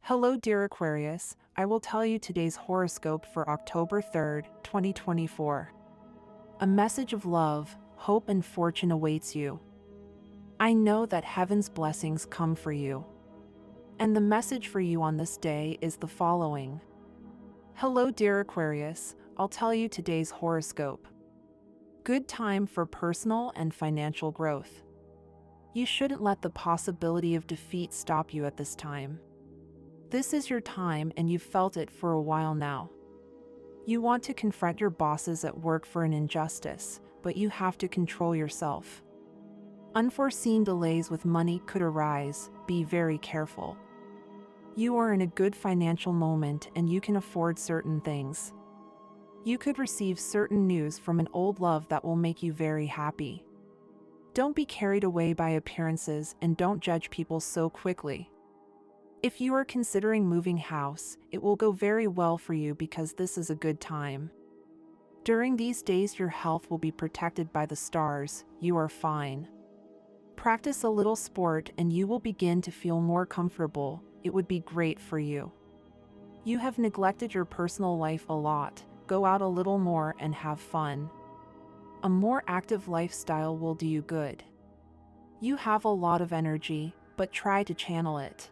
Hello, dear Aquarius. I will tell you today's horoscope for October 3rd, 2024. A message of love, hope, and fortune awaits you. I know that heaven's blessings come for you. And the message for you on this day is the following. Hello, dear Aquarius. I'll tell you today's horoscope. Good time for personal and financial growth. You shouldn't let the possibility of defeat stop you at this time. This is your time and you've felt it for a while now. You want to confront your bosses at work for an injustice, but you have to control yourself. Unforeseen delays with money could arise, be very careful. You are in a good financial moment and you can afford certain things. You could receive certain news from an old love that will make you very happy. Don't be carried away by appearances and don't judge people so quickly. If you are considering moving house, it will go very well for you because this is a good time. During these days your health will be protected by the stars, you are fine. Practice a little sport and you will begin to feel more comfortable, it would be great for you. You have neglected your personal life a lot, go out a little more and have fun. A more active lifestyle will do you good. You have a lot of energy, but try to channel it.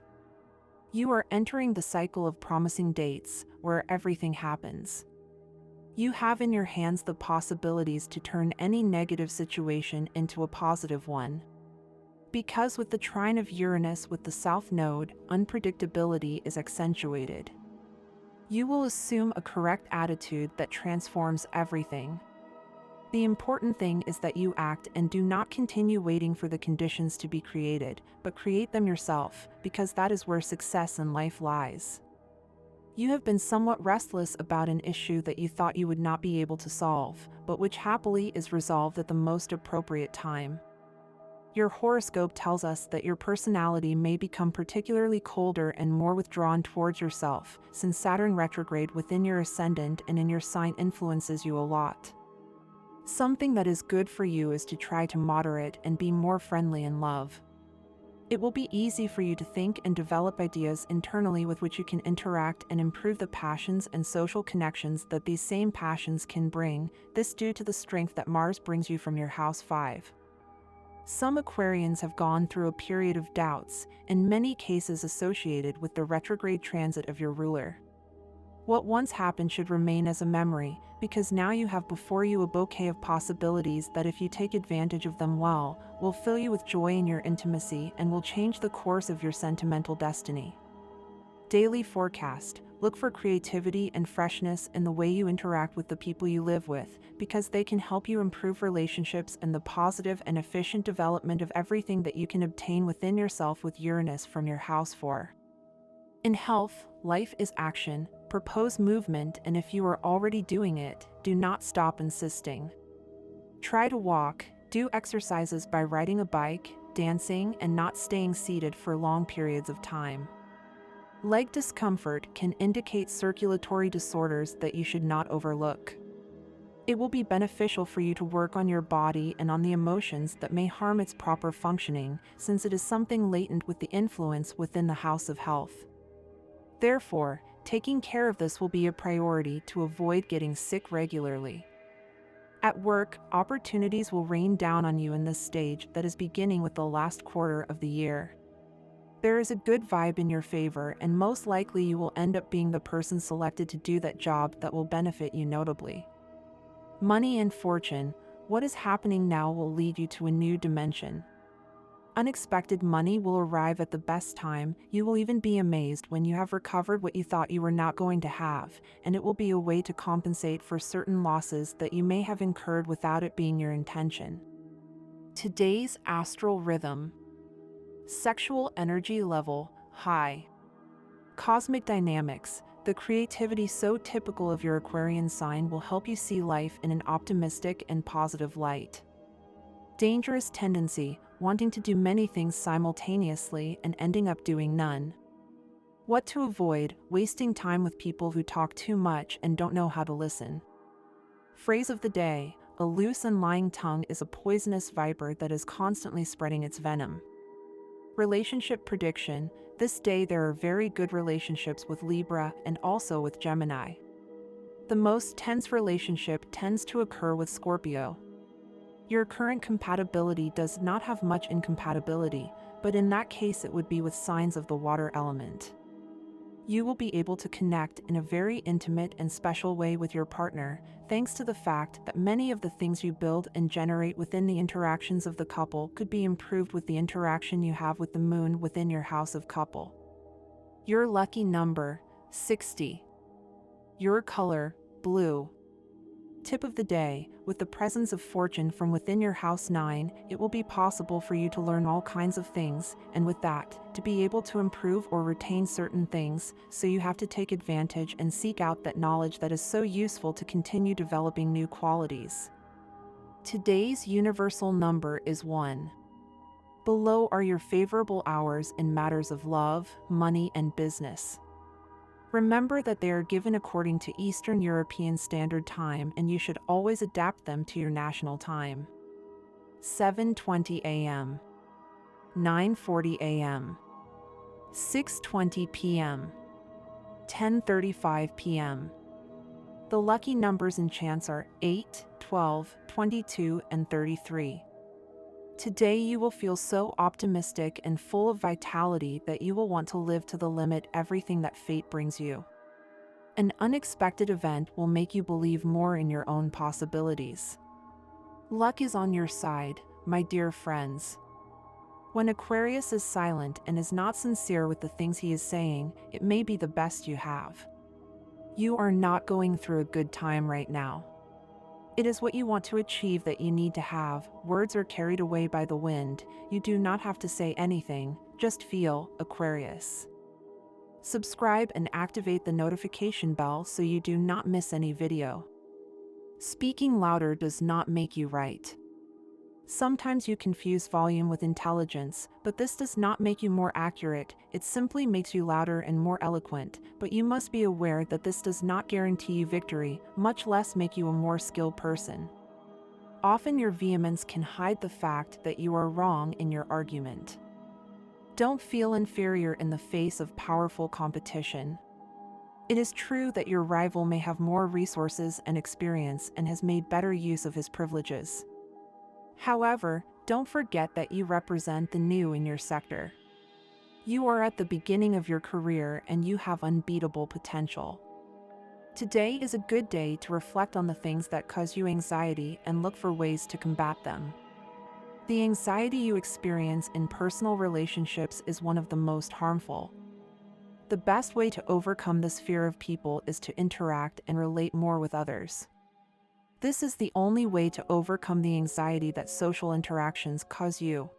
You are entering the cycle of promising dates, where everything happens. You have in your hands the possibilities to turn any negative situation into a positive one. Because with the trine of Uranus with the South Node, unpredictability is accentuated. You will assume a correct attitude that transforms everything. The important thing is that you act and do not continue waiting for the conditions to be created, but create them yourself, because that is where success in life lies. You have been somewhat restless about an issue that you thought you would not be able to solve, but which happily is resolved at the most appropriate time. Your horoscope tells us that your personality may become particularly colder and more withdrawn towards yourself, since Saturn retrograde within your ascendant and in your sign influences you a lot. Something that is good for you is to try to moderate and be more friendly in love. It will be easy for you to think and develop ideas internally with which you can interact and improve the passions and social connections that these same passions can bring, this due to the strength that Mars brings you from your house 5. Some Aquarians have gone through a period of doubts, in many cases associated with the retrograde transit of your ruler. What once happened should remain as a memory, because now you have before you a bouquet of possibilities that if you take advantage of them well, will fill you with joy in your intimacy and will change the course of your sentimental destiny. Daily forecast. Look for creativity and freshness in the way you interact with the people you live with, because they can help you improve relationships and the positive and efficient development of everything that you can obtain within yourself with Uranus from your house 4. In health, life is action. Propose movement, and if you are already doing it, do not stop insisting. Try to walk, do exercises by riding a bike, dancing, and not staying seated for long periods of time. Leg discomfort can indicate circulatory disorders that you should not overlook. It will be beneficial for you to work on your body and on the emotions that may harm its proper functioning, since it is something latent with the influence within the house of health. Therefore, taking care of this will be a priority to avoid getting sick regularly. At work, opportunities will rain down on you in this stage that is beginning with the last quarter of the year. There is a good vibe in your favor and most likely you will end up being the person selected to do that job that will benefit you notably. Money and fortune, what is happening now will lead you to a new dimension. Unexpected money will arrive at the best time, you will even be amazed when you have recovered what you thought you were not going to have, and it will be a way to compensate for certain losses that you may have incurred without it being your intention. Today's astral rhythm. Sexual energy level, high. Cosmic dynamics, the creativity so typical of your Aquarian sign will help you see life in an optimistic and positive light. Dangerous tendency, wanting to do many things simultaneously and ending up doing none. What to avoid, wasting time with people who talk too much and don't know how to listen. Phrase of the day, a loose and lying tongue is a poisonous viper that is constantly spreading its venom. Relationship prediction. This day there are very good relationships with Libra and also with Gemini. The most tense relationship tends to occur with Scorpio. Your current compatibility does not have much incompatibility, but in that case it would be with signs of the water element. You will be able to connect in a very intimate and special way with your partner, thanks to the fact that many of the things you build and generate within the interactions of the couple could be improved with the interaction you have with the moon within your house of couple. Your lucky number, 60. Your color, blue. Tip of the day, with the presence of fortune from within your house 9, it will be possible for you to learn all kinds of things, and with that, to be able to improve or retain certain things, so you have to take advantage and seek out that knowledge that is so useful to continue developing new qualities. Today's universal number is 1. Below are your favorable hours in matters of love, money, and business. Remember that they are given according to Eastern European Standard Time and you should always adapt them to your national time. 7:20 a.m. 9:40 a.m. 6:20 p.m. 10:35 p.m. The lucky numbers and chance are 8, 12, 22, and 33. Today you will feel so optimistic and full of vitality that you will want to live to the limit everything that fate brings you. An unexpected event will make you believe more in your own possibilities. Luck is on your side, my dear friends. When Aquarius is silent and is not sincere with the things he is saying, it may be the best you have. You are not going through a good time right now. It is what you want to achieve that you need to have. Words are carried away by the wind. You do not have to say anything, just feel, Aquarius. Subscribe and activate the notification bell so you do not miss any video. Speaking louder does not make you right. Sometimes you confuse volume with intelligence, but this does not make you more accurate, it simply makes you louder and more eloquent, but you must be aware that this does not guarantee you victory, much less make you a more skilled person. Often your vehemence can hide the fact that you are wrong in your argument. Don't feel inferior in the face of powerful competition. It is true that your rival may have more resources and experience and has made better use of his privileges. However, don't forget that you represent the new in your sector. You are at the beginning of your career and you have unbeatable potential. Today is a good day to reflect on the things that cause you anxiety and look for ways to combat them. The anxiety you experience in personal relationships is one of the most harmful. The best way to overcome this fear of people is to interact and relate more with others. This is the only way to overcome the anxiety that social interactions cause you.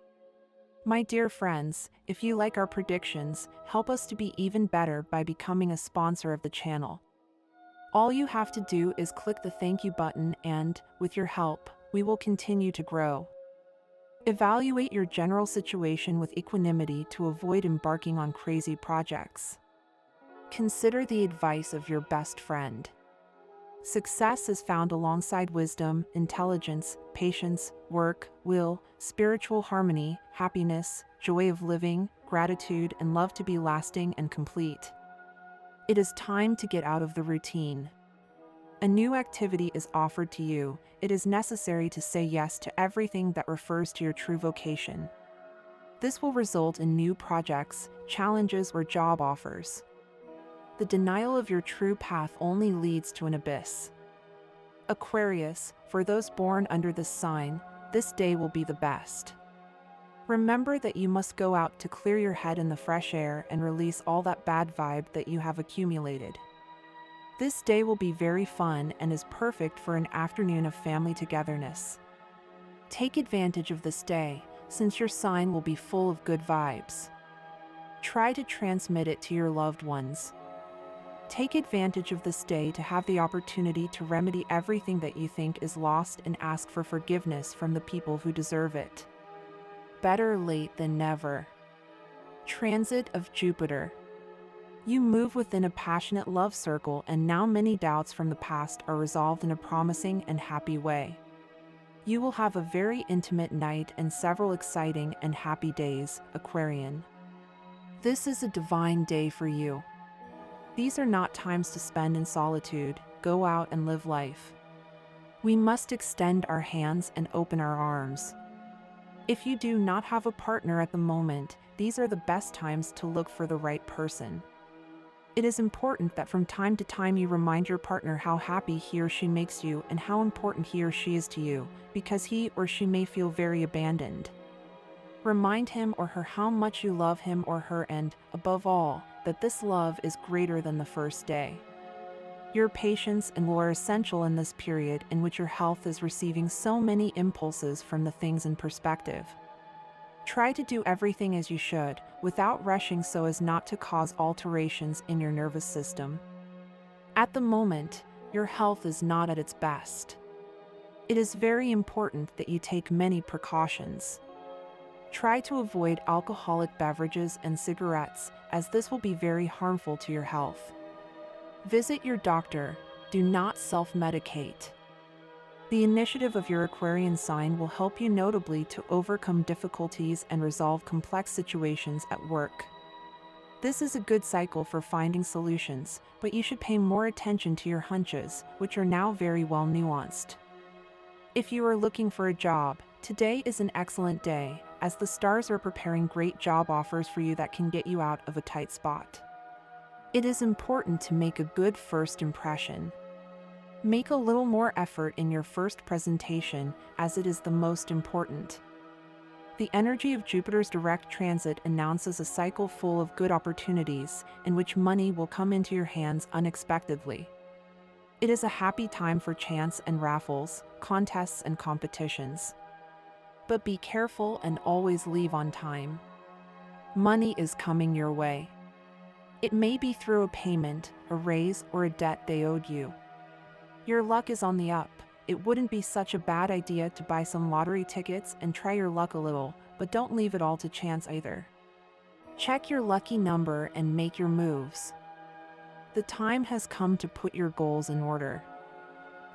My dear friends, if you like our predictions, help us to be even better by becoming a sponsor of the channel. All you have to do is click the thank you button and, with your help, we will continue to grow. Evaluate your general situation with equanimity to avoid embarking on crazy projects. Consider the advice of your best friend. Success is found alongside wisdom, intelligence, patience, work, will, spiritual harmony, happiness, joy of living, gratitude, and love to be lasting and complete. It is time to get out of the routine. A new activity is offered to you. It is necessary to say yes to everything that refers to your true vocation. This will result in new projects, challenges, or job offers. The denial of your true path only leads to an abyss. Aquarius, for those born under this sign, this day will be the best. Remember that you must go out to clear your head in the fresh air and release all that bad vibe that you have accumulated. This day will be very fun and is perfect for an afternoon of family togetherness. Take advantage of this day, since your sign will be full of good vibes. Try to transmit it to your loved ones. Take advantage of this day to have the opportunity to remedy everything that you think is lost and ask for forgiveness from the people who deserve it. Better late than never. Transit of Jupiter. You move within a passionate love circle and now many doubts from the past are resolved in a promising and happy way. You will have a very intimate night and several exciting and happy days, Aquarian. This is a divine day for you. These are not times to spend in solitude. Go out and live life. We must extend our hands and open our arms. If you do not have a partner at the moment, these are the best times to look for the right person. It is important that from time to time you remind your partner how happy he or she makes you and how important he or she is to you, because he or she may feel very abandoned. Remind him or her how much you love him or her and, above all, that this love is greater than the first day. Your patience and will are essential in this period in which your health is receiving so many impulses from the things in perspective. Try to do everything as you should, without rushing so as not to cause alterations in your nervous system. At the moment, your health is not at its best. It is very important that you take many precautions. Try to avoid alcoholic beverages and cigarettes, as this will be very harmful to your health. Visit your doctor. Do not self-medicate. The initiative of your Aquarian sign will help you notably to overcome difficulties and resolve complex situations at work. This is a good cycle for finding solutions, but you should pay more attention to your hunches, which are now very well nuanced. If you are looking for a job, today is an excellent day, as the stars are preparing great job offers for you that can get you out of a tight spot. It is important to make a good first impression. Make a little more effort in your first presentation, as it is the most important. The energy of Jupiter's direct transit announces a cycle full of good opportunities, in which money will come into your hands unexpectedly. It is a happy time for chance and raffles, contests and competitions. But be careful and always leave on time. Money is coming your way. It may be through a payment, a raise, or a debt they owed you. Your luck is on the up. It wouldn't be such a bad idea to buy some lottery tickets and try your luck a little, but don't leave it all to chance either. Check your lucky number and make your moves. The time has come to put your goals in order.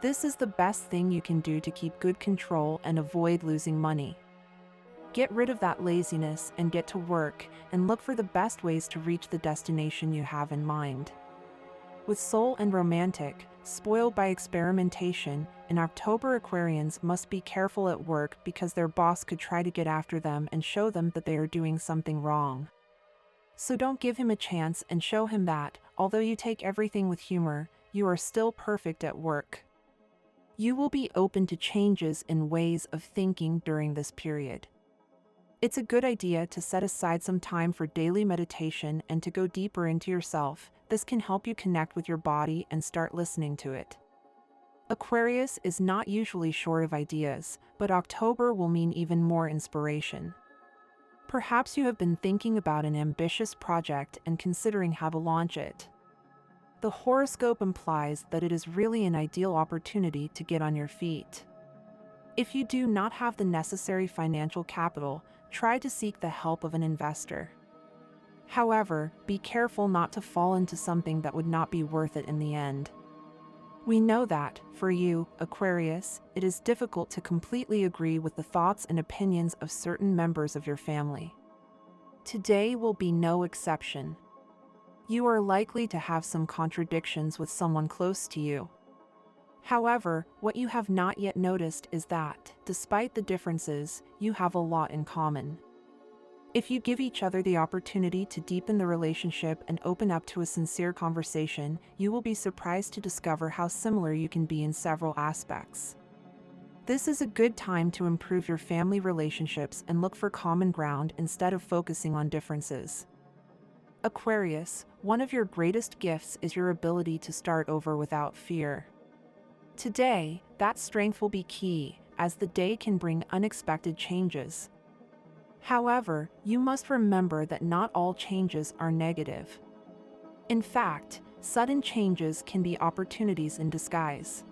This is the best thing you can do to keep good control and avoid losing money. Get rid of that laziness and get to work, and look for the best ways to reach the destination you have in mind. With soul and romantic, spoiled by experimentation, in October Aquarians must be careful at work because their boss could try to get after them and show them that they are doing something wrong. So don't give him a chance and show him that, although you take everything with humor, you are still perfect at work. You will be open to changes in ways of thinking during this period. It's a good idea to set aside some time for daily meditation and to go deeper into yourself. This can help you connect with your body and start listening to it. Aquarius is not usually short of ideas, but October will mean even more inspiration. Perhaps you have been thinking about an ambitious project and considering how to launch it. The horoscope implies that it is really an ideal opportunity to get on your feet. If you do not have the necessary financial capital, try to seek the help of an investor. However, be careful not to fall into something that would not be worth it in the end. We know that, for you, Aquarius, it is difficult to completely agree with the thoughts and opinions of certain members of your family. Today will be no exception. You are likely to have some contradictions with someone close to you. However, what you have not yet noticed is that, despite the differences, you have a lot in common. If you give each other the opportunity to deepen the relationship and open up to a sincere conversation, you will be surprised to discover how similar you can be in several aspects. This is a good time to improve your family relationships and look for common ground instead of focusing on differences. Aquarius, one of your greatest gifts is your ability to start over without fear. Today, that strength will be key, as the day can bring unexpected changes. However, you must remember that not all changes are negative. In fact, sudden changes can be opportunities in disguise.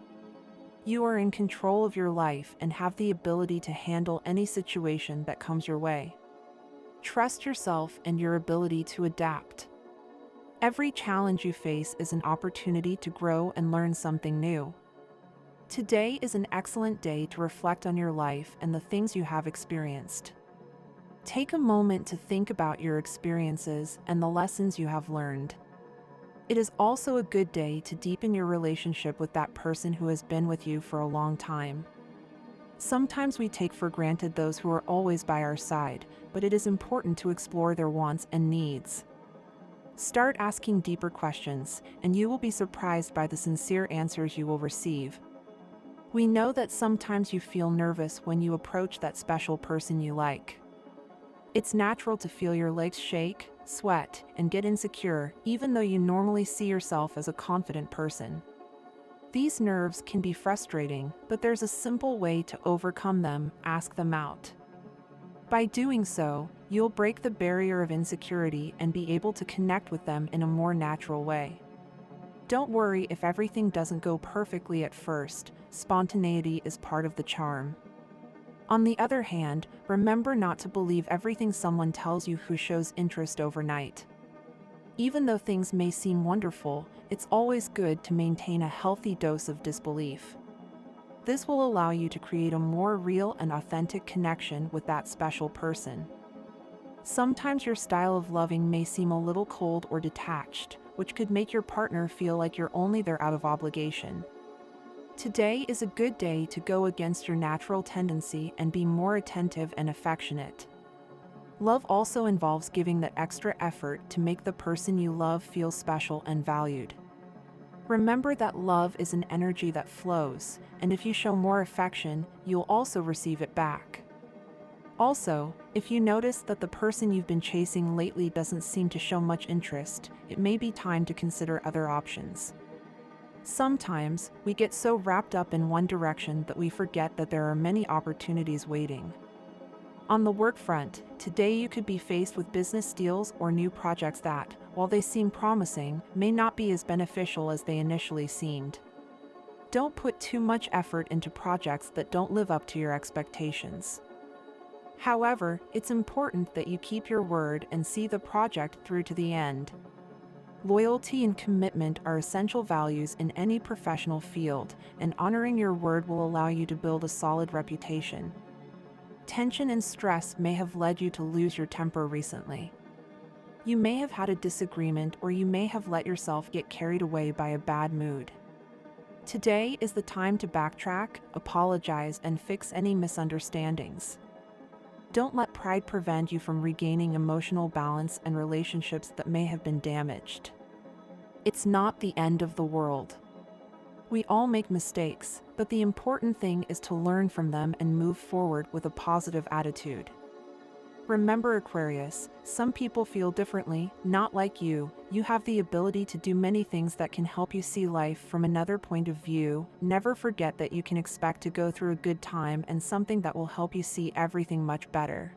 You are in control of your life and have the ability to handle any situation that comes your way. Trust yourself and your ability to adapt. Every challenge you face is an opportunity to grow and learn something new. Today is an excellent day to reflect on your life and the things you have experienced. Take a moment to think about your experiences and the lessons you have learned. It is also a good day to deepen your relationship with that person who has been with you for a long time. Sometimes we take for granted those who are always by our side, but it is important to explore their wants and needs. Start asking deeper questions, and you will be surprised by the sincere answers you will receive. We know that sometimes you feel nervous when you approach that special person you like. It's natural to feel your legs shake, sweat, and get insecure, even though you normally see yourself as a confident person. These nerves can be frustrating, but there's a simple way to overcome them: ask them out. By doing so, you'll break the barrier of insecurity and be able to connect with them in a more natural way. Don't worry if everything doesn't go perfectly at first. Spontaneity is part of the charm. On the other hand, remember not to believe everything someone tells you who shows interest overnight. Even though things may seem wonderful, it's always good to maintain a healthy dose of disbelief. This will allow you to create a more real and authentic connection with that special person. Sometimes your style of loving may seem a little cold or detached, which could make your partner feel like you're only there out of obligation. Today is a good day to go against your natural tendency and be more attentive and affectionate. Love also involves giving that extra effort to make the person you love feel special and valued. Remember that love is an energy that flows, and if you show more affection, you'll also receive it back. Also, if you notice that the person you've been chasing lately doesn't seem to show much interest, it may be time to consider other options. Sometimes, we get so wrapped up in one direction that we forget that there are many opportunities waiting. On the work front, today you could be faced with business deals or new projects that, while they seem promising, may not be as beneficial as they initially seemed. Don't put too much effort into projects that don't live up to your expectations. However, it's important that you keep your word and see the project through to the end. Loyalty and commitment are essential values in any professional field, and honoring your word will allow you to build a solid reputation. Tension and stress may have led you to lose your temper recently. You may have had a disagreement, or you may have let yourself get carried away by a bad mood. Today is the time to backtrack, apologize, and fix any misunderstandings. Don't let pride prevent you from regaining emotional balance and relationships that may have been damaged. It's not the end of the world. We all make mistakes, but the important thing is to learn from them and move forward with a positive attitude. Remember, Aquarius, some people feel differently, not like you. You have the ability to do many things that can help you see life from another point of view. Never forget that you can expect to go through a good time and something that will help you see everything much better.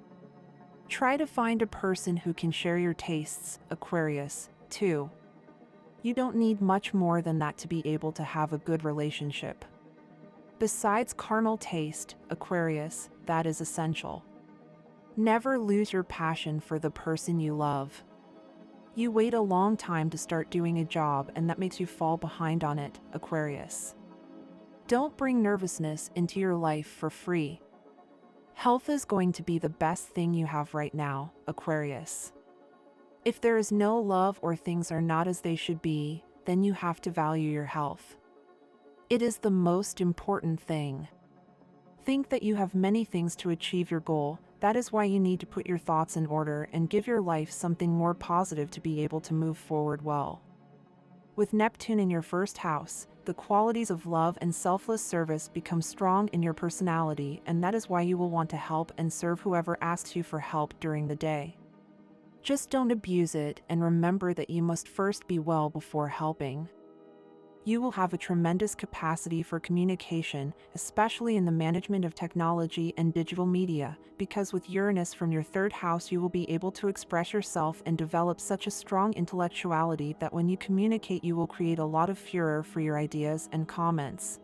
Try to find a person who can share your tastes, Aquarius, too. You don't need much more than that to be able to have a good relationship. Besides carnal taste, Aquarius, that is essential. Never lose your passion for the person you love. You wait a long time to start doing a job, and that makes you fall behind on it, Aquarius. Don't bring nervousness into your life for free. Health is going to be the best thing you have right now, Aquarius. If there is no love or things are not as they should be, then you have to value your health. It is the most important thing. Think that you have many things to achieve your goal. That is why you need to put your thoughts in order and give your life something more positive to be able to move forward well. With Neptune in your first house, the qualities of love and selfless service become strong in your personality, and that is why you will want to help and serve whoever asks you for help during the day. Just don't abuse it, and remember that you must first be well before helping. You will have a tremendous capacity for communication, especially in the management of technology and digital media, because with Uranus from your third house you will be able to express yourself and develop such a strong intellectuality that when you communicate you will create a lot of furor for your ideas and comments.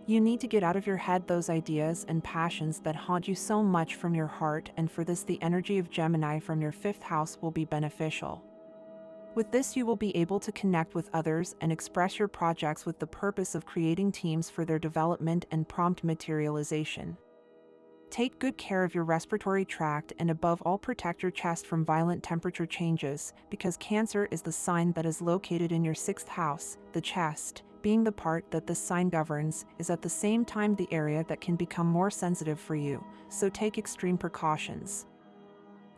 You need to get out of your head those ideas and passions that haunt you so much from your heart, and for this the energy of Gemini from your fifth house will be beneficial. With this, you will be able to connect with others and express your projects with the purpose of creating teams for their development and prompt materialization. Take good care of your respiratory tract and above all protect your chest from violent temperature changes, because Cancer is the sign that is located in your 6th house. The chest, being the part that this sign governs, is at the same time the area that can become more sensitive for you, so take extreme precautions.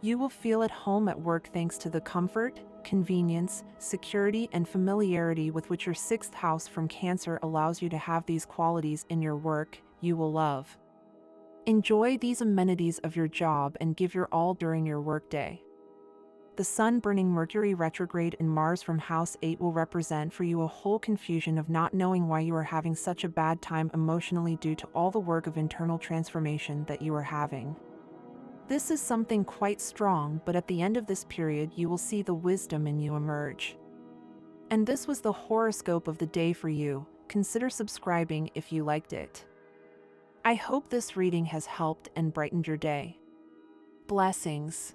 You will feel at home at work thanks to the comfort, convenience, security, and familiarity with which your 6th house from Cancer allows you to have these qualities in your work. You will love. Enjoy these amenities of your job and give your all during your workday. The Sun burning Mercury retrograde and Mars from House 8 will represent for you a whole confusion of not knowing why you are having such a bad time emotionally due to all the work of internal transformation that you are having. This is something quite strong, but at the end of this period you will see the wisdom in you emerge. And this was the horoscope of the day for you. Consider subscribing if you liked it. I hope this reading has helped and brightened your day. Blessings.